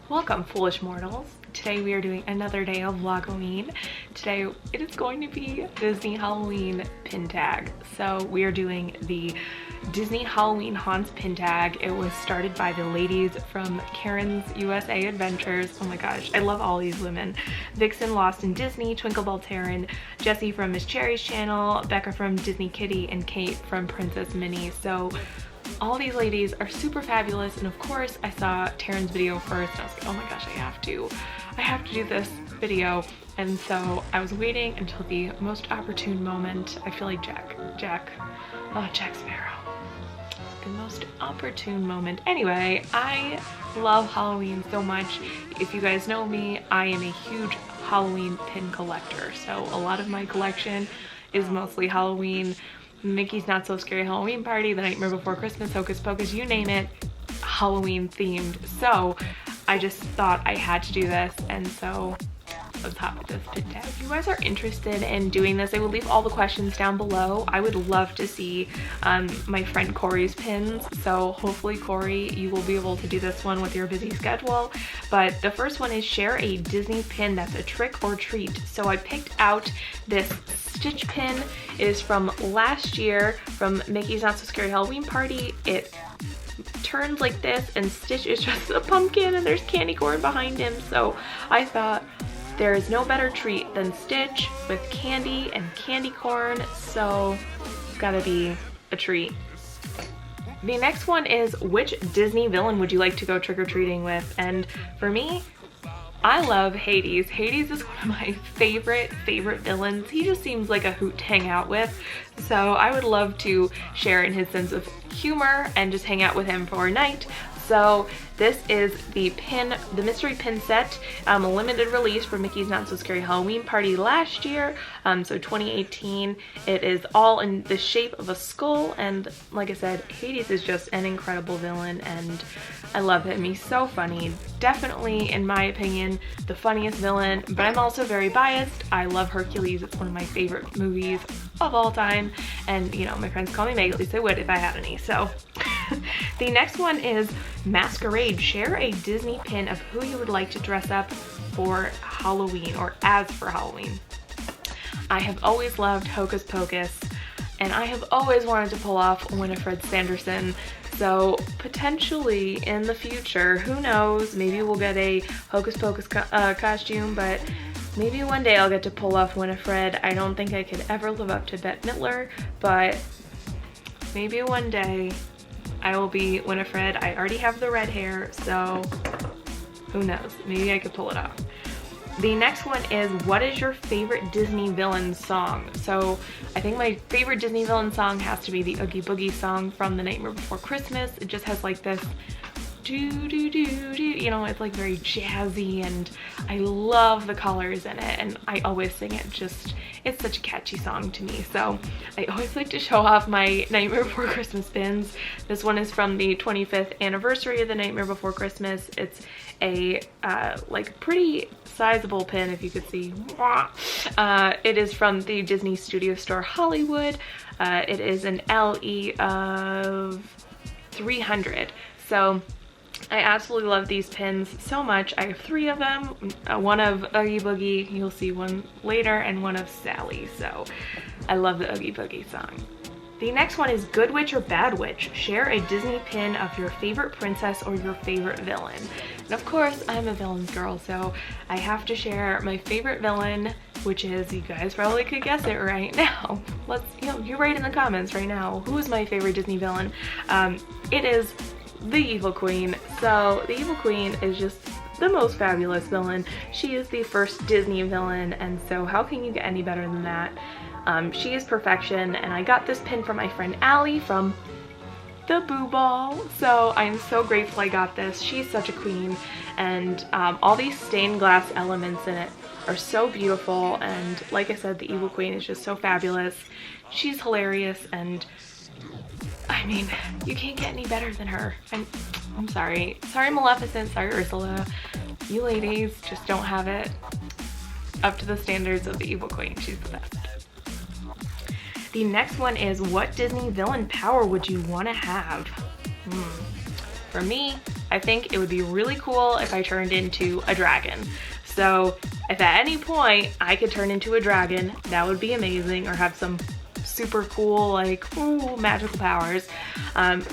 Welcome, foolish mortals. Today we are doing another day of Vlogoween. Today it is going to be Disney Halloween pin tag. So we are doing the Disney Halloween Haunts pin tag. It was started by the ladies from Karen's USA Adventures. Oh my gosh, I love all these women. Vixen, Lost in Disney, Twinklebell Taryn, Jessie from Miss Cherry's channel, Becca from Disney Kitty, and Kate from Princess Minnie. So all these ladies are super fabulous, and of course I saw Taryn's video first and I was like, oh my gosh, I have to do this video. And so I was waiting until the most opportune moment. I feel like Jack Sparrow. The most opportune moment. Anyway, I love Halloween so much. If you guys know me, I am a huge Halloween pin collector. So a lot of my collection is mostly Halloween. Mickey's Not So Scary Halloween Party, The Nightmare Before Christmas, Hocus Pocus, you name it, Halloween themed. So I just thought I had to do this, and so let's hop with this pin tag. If you guys are interested in doing this, I will leave all the questions down below. I would love to see my friend Corey's pins, so hopefully Corey, you will be able to do this one with your busy schedule. But the first one is share a Disney pin that's a trick or treat. So I picked out this Stitch pin. It is from last year from Mickey's Not So Scary Halloween Party. It turns like this, and Stitch is just a pumpkin and there's candy corn behind him. So I thought there is no better treat than Stitch with candy and candy corn, so it's gotta be a treat. The next one is, which Disney villain would you like to go trick-or-treating with? And for me, I love Hades. Hades is one of my favorite villains. He just seems like a hoot to hang out with. So I would love to share in his sense of humor and just hang out with him for a night. So this is the mystery pin set, a limited release for Mickey's Not So Scary Halloween Party last year, so 2018. It is all in the shape of a skull, and like I said, Hades is just an incredible villain, and I love him. He's so funny. Definitely, in my opinion, the funniest villain, but I'm also very biased. I love Hercules. It's one of my favorite movies of all time, and you know, my friends call me Meg, at least they would if I had any. So the next one is Masquerade. Share a Disney pin of who you would like to dress up for Halloween, or as for Halloween. I have always loved Hocus Pocus, and I have always wanted to pull off Winifred Sanderson. So potentially in the future, who knows, maybe we'll get a Hocus Pocus costume, but maybe one day I'll get to pull off Winifred. I don't think I could ever live up to Bette Midler, but maybe one day I will be Winifred. I already have the red hair, so who knows? Maybe I could pull it off. The next one is, what is your favorite Disney villain song? So I think my favorite Disney villain song has to be the Oogie Boogie song from The Nightmare Before Christmas. It just has like this do-do-do-do, you know, it's like very jazzy, and I love the colors in it, and I always sing it. Just, it's such a catchy song to me. So I always like to show off my Nightmare Before Christmas pins. This one is from the 25th anniversary of The Nightmare Before Christmas. It's a like pretty sizable pin, if you could see. It is from the Disney Studio Store Hollywood. It is an LE of 300. So I absolutely love these pins so much. I have 3 of them, one of Oogie Boogie, you'll see one later, and one of Sally. So I love the Oogie Boogie song. The next one is, good witch or bad witch? Share a Disney pin of your favorite princess or your favorite villain. And of course, I'm a villains girl, so I have to share my favorite villain, which is, you guys probably could guess it right now. Let's, you write in the comments right now, who is my favorite Disney villain? It is the Evil Queen. So the Evil Queen is just the most fabulous villain. She is the first Disney villain, and so how can you get any better than that? She is perfection, and I got this pin from my friend Allie from the Boo Ball, so I'm so grateful I got this. She's such a queen, and all these stained glass elements in it are so beautiful, and like I said, the Evil Queen is just so fabulous. She's hilarious, and I mean, you can't get any better than her. I'm sorry. Sorry Maleficent, sorry Ursula. You ladies just don't have it up to the standards of the Evil Queen. She's the best. The next one is, what Disney villain power would you want to have? For me, I think it would be really cool if I turned into a dragon. So if at any point I could turn into a dragon, that would be amazing, or have some super cool, like, ooh, magical powers.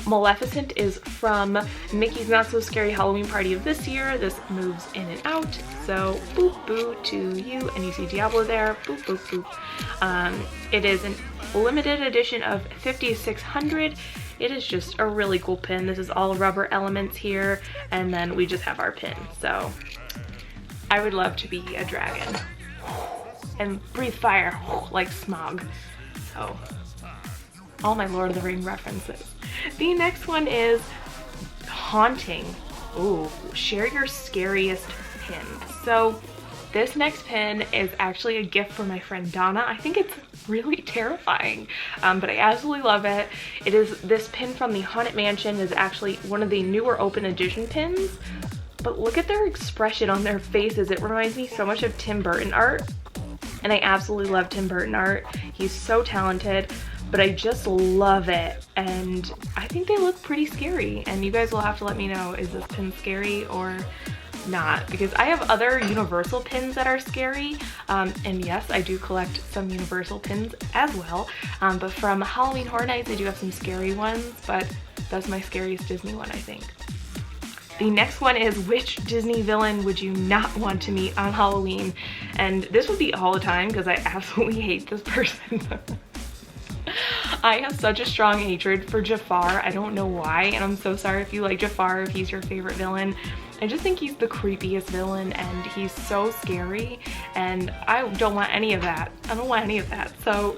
Maleficent is from Mickey's Not So Scary Halloween Party of this year. This moves in and out, so boop boo to you, and you see Diablo there, boop boop boop. It is a limited edition of 5,600. It is just a really cool pin. This is all rubber elements here, and then we just have our pin. So I would love to be a dragon and breathe fire like Smog. So, all my Lord of the Rings references. The next one is haunting. Ooh, share your scariest pin. So this next pin is actually a gift for my friend Donna. I think it's really terrifying, but I absolutely love it. It is this pin from the Haunted Mansion. Is actually one of the newer open edition pins, but look at their expression on their faces. It reminds me so much of Tim Burton art. And I absolutely love Tim Burton art. He's so talented, but I just love it. And I think they look pretty scary. And you guys will have to let me know, is this pin scary or not? Because I have other Universal pins that are scary. And yes, I do collect some Universal pins as well. But from Halloween Horror Nights, I do have some scary ones, but that's my scariest Disney one, I think. The next one is, which Disney villain would you not want to meet on Halloween? And this would be all the time because I absolutely hate this person. I have such a strong hatred for Jafar. I don't know why, and I'm so sorry if you like Jafar, if he's your favorite villain. I just think he's the creepiest villain, and he's so scary, and I don't want any of that. I don't want any of that. So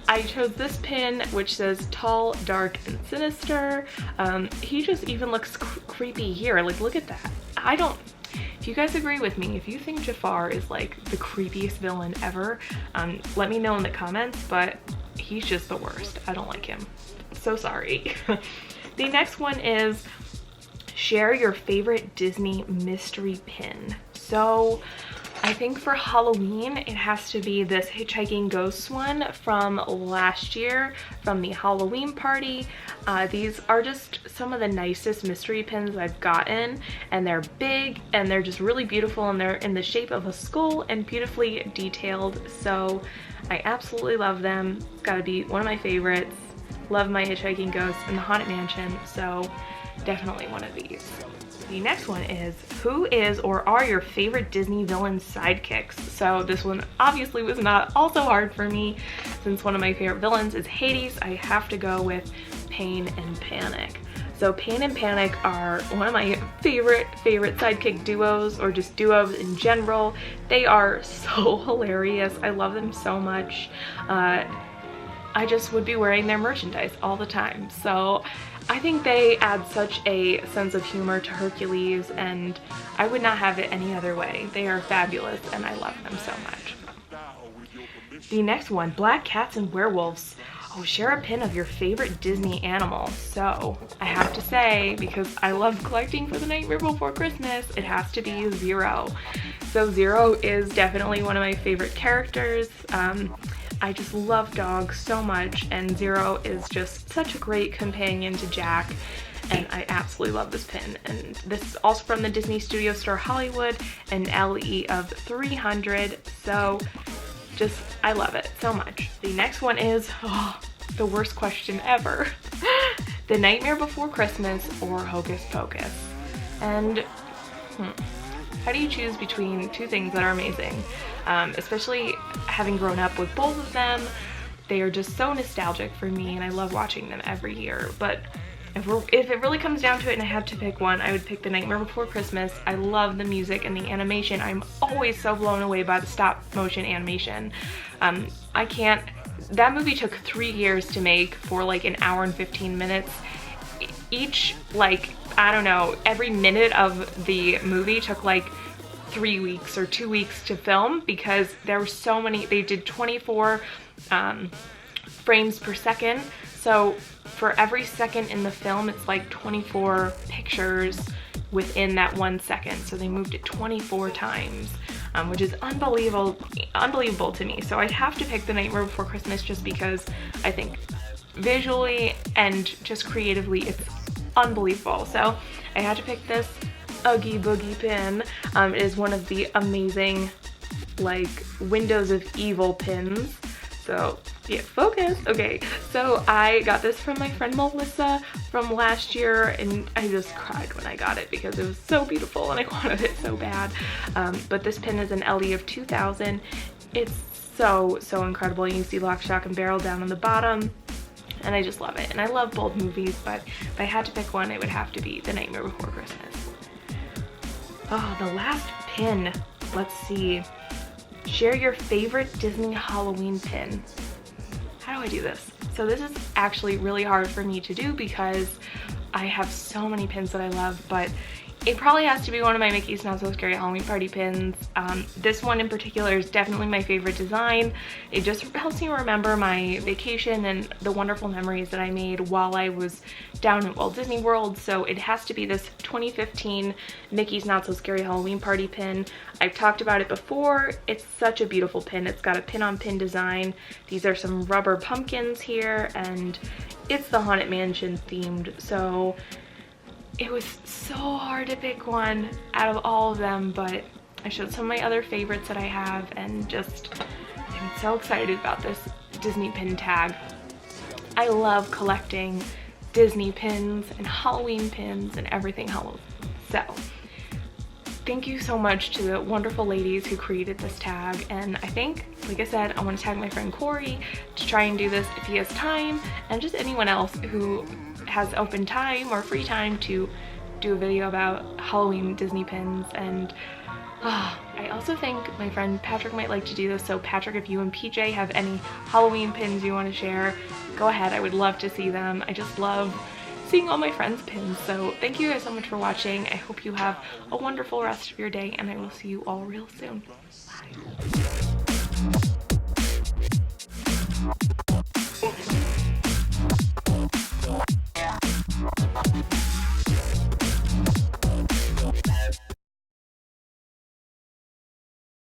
I chose this pin, which says tall, dark, and sinister. He just even looks creepy here. Like, look at that. If you guys agree with me, if you think Jafar is like the creepiest villain ever, let me know in the comments, but he's just the worst. I don't like him. So sorry. The next one is share your favorite Disney mystery pin. So I think for Halloween, it has to be this Hitchhiking Ghosts one from last year from the Halloween party. These are just some of the nicest mystery pins I've gotten, and they're big and they're just really beautiful, and they're in the shape of a skull and beautifully detailed. So I absolutely love them. It's gotta be one of my favorites. Love my Hitchhiking Ghosts and the Haunted Mansion, so definitely one of these. The next one is, who is or are your favorite Disney villain sidekicks? So this one obviously was not also hard for me, since one of my favorite villains is Hades. I have to go with Pain and Panic. So Pain and Panic are one of my favorite sidekick duos, or just duos in general. They are so hilarious. I love them so much. I just would be wearing their merchandise all the time. So I think they add such a sense of humor to Hercules, and I would not have it any other way. They are fabulous, and I love them so much. The next one, Black Cats and Werewolves. Oh, share a pin of your favorite Disney animal. So I have to say, because I love collecting for the Nightmare Before Christmas, it has to be Zero. So Zero is definitely one of my favorite characters. I just love dogs so much, and Zero is just such a great companion to Jack, and I absolutely love this pin. And this is also from the Disney Studio Store Hollywood, an LE of 300, so just, I love it so much. The next one is, the worst question ever. The Nightmare Before Christmas or Hocus Pocus? And how do you choose between two things that are amazing? Especially having grown up with both of them, they are just so nostalgic for me, and I love watching them every year. But if it really comes down to it and I had to pick one, I would pick The Nightmare Before Christmas. I love the music and the animation. I'm always so blown away by the stop motion animation. That movie took 3 years to make for like an hour and 15 minutes. Each, like, I don't know, every minute of the movie took like 3 weeks or 2 weeks to film, because there were so many. They did 24 frames per second, so for every second in the film it's like 24 pictures within that 1 second. So they moved it 24 times, which is unbelievable to me. So I'd have to pick The Nightmare Before Christmas, just because I think visually and just creatively it's unbelievable. So I had to pick this Oogie Boogie pin. It is one of the amazing like Windows of Evil pins. So yeah, focus. Okay, so I got this from my friend Melissa from last year, and I just cried when I got it because it was so beautiful and I wanted it so bad. But this pin is an LE of 2000. It's so incredible. You see Lock, Shock, and Barrel down on the bottom, and I just love it. And I love bold movies, but if I had to pick one, it would have to be The Nightmare Before Christmas. Oh, the last pin. Let's see. Share your favorite Disney Halloween pin. How do I do this? So this is actually really hard for me to do because I have so many pins that I love, but it probably has to be one of my Mickey's Not So Scary Halloween Party pins. This one in particular is definitely my favorite design. It just helps me remember my vacation and the wonderful memories that I made while I was down at Walt Disney World. So it has to be this 2015 Mickey's Not So Scary Halloween Party pin. I've talked about it before. It's such a beautiful pin. It's got a pin-on-pin design. These are some rubber pumpkins here, and it's the Haunted Mansion themed. So it was so hard to pick one out of all of them, but I showed some of my other favorites that I have, and just I'm so excited about this Disney pin tag. I love collecting Disney pins and Halloween pins and everything Halloween. So thank you so much to the wonderful ladies who created this tag, and I think, like I said, I want to tag my friend Corey to try and do this if he has time, and just anyone else who has open time or free time to do a video about Halloween Disney pins. And I also think my friend Patrick might like to do this. So Patrick, if you and PJ have any Halloween pins you want to share, go ahead. I would love to see them. I just love seeing all my friends' pins. So thank you guys so much for watching. I hope you have a wonderful rest of your day, and I will see you all real soon. Bye.